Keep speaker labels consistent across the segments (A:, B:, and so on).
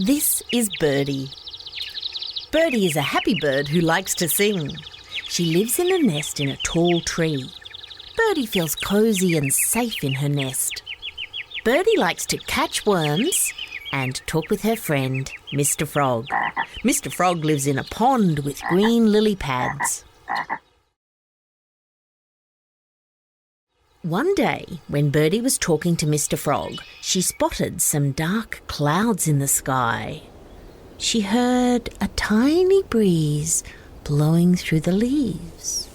A: This is Birdie. Birdie is a happy bird who likes to sing. She lives in a nest in a tall tree. Birdie feels cosy and safe in her nest. Birdie likes to catch worms and talk with her friend, Mr Frog. Mr Frog lives in a pond with green lily pads. One day, when Birdie was talking to Mr Frog, she spotted some dark clouds in the sky. She heard a tiny breeze blowing through the leaves.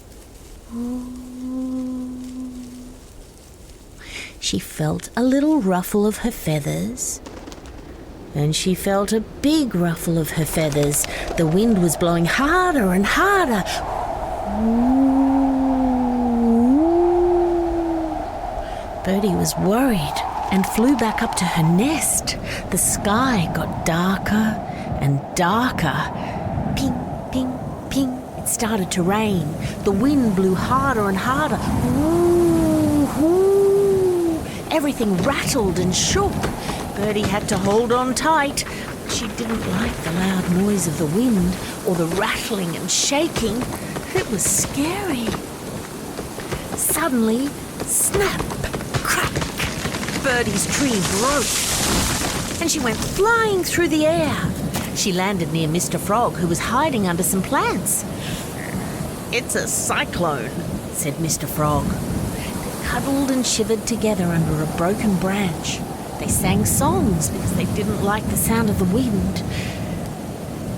A: She felt a little ruffle of her feathers. And she felt a big ruffle of her feathers. The wind was blowing harder and harder. Birdie was worried and flew back up to her nest. The sky got darker and darker. Ping, ping, ping. It started to rain. The wind blew harder and harder. Woo, woo. Everything rattled and shook. Birdie had to hold on tight. She didn't like the loud noise of the wind or the rattling and shaking. It was scary. Suddenly, snap, crack, Birdie's tree broke and she went flying through the air. She landed near Mr Frog, who was hiding under some plants. "It's a cyclone," said Mr Frog. They cuddled and shivered together under a broken branch. They sang songs because they didn't like the sound of the wind.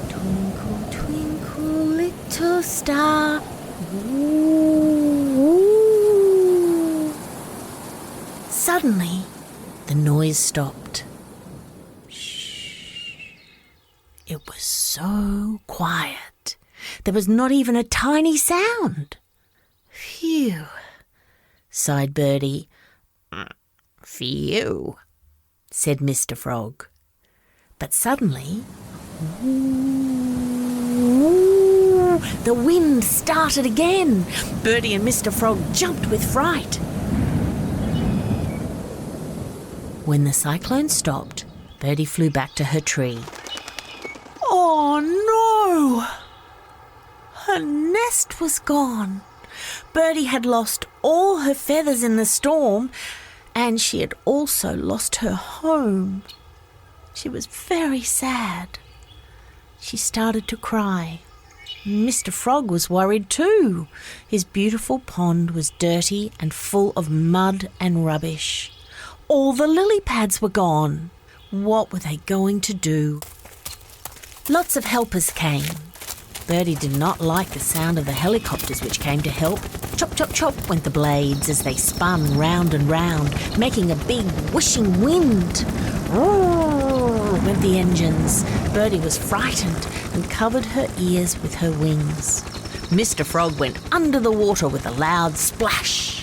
A: Twinkle, twinkle, little star. Ooh. Suddenly, the noise stopped. Shh. It was so quiet. There was not even a tiny sound. Phew, sighed Birdie. Phew, said Mr Frog. But suddenly, the wind started again. Birdie and Mr Frog jumped with fright. When the cyclone stopped, Birdie flew back to her tree. Oh no! Her nest was gone. Birdie had lost all her feathers in the storm, and she had also lost her home. She was very sad. She started to cry. Mr Frog was worried too. His beautiful pond was dirty and full of mud and rubbish. All the lily pads were gone. What were they going to do? Lots of helpers came. Birdie did not like the sound of the helicopters which came to help. Chop, chop, chop went the blades as they spun round and round, making a big whooshing wind. Roar went the engines. Birdie was frightened and covered her ears with her wings. Mr Frog went under the water with a loud splash.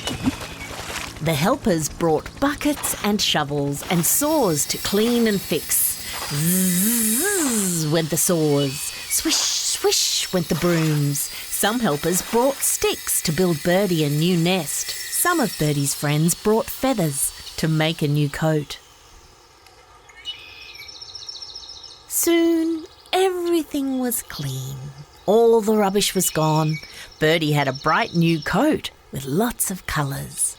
A: The helpers brought buckets and shovels and saws to clean and fix. Zzz went the saws. Swish, swish went the brooms. Some helpers brought sticks to build Birdie a new nest. Some of Birdie's friends brought feathers to make a new coat. Soon everything was clean. All the rubbish was gone. Birdie had a bright new coat with lots of colours.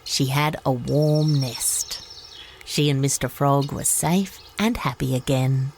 A: She had a warm nest. She and Mr Frog were safe and happy again.